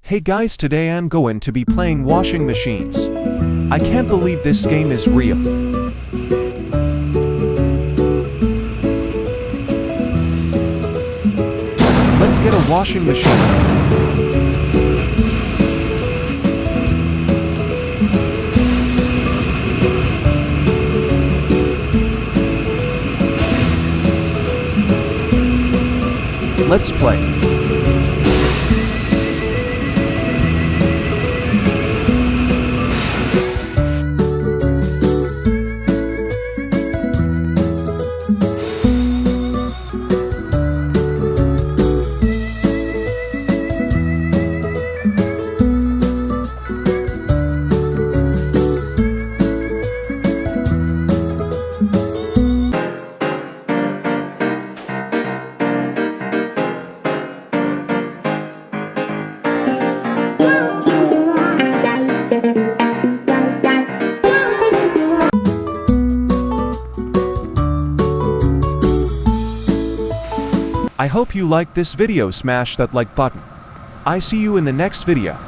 Hey guys, today I'm going to be playing washing machines. I can't believe this game is real. Let's get a washing machine. Let's play. I hope you liked this video. Smash that like button. I see you in the next video.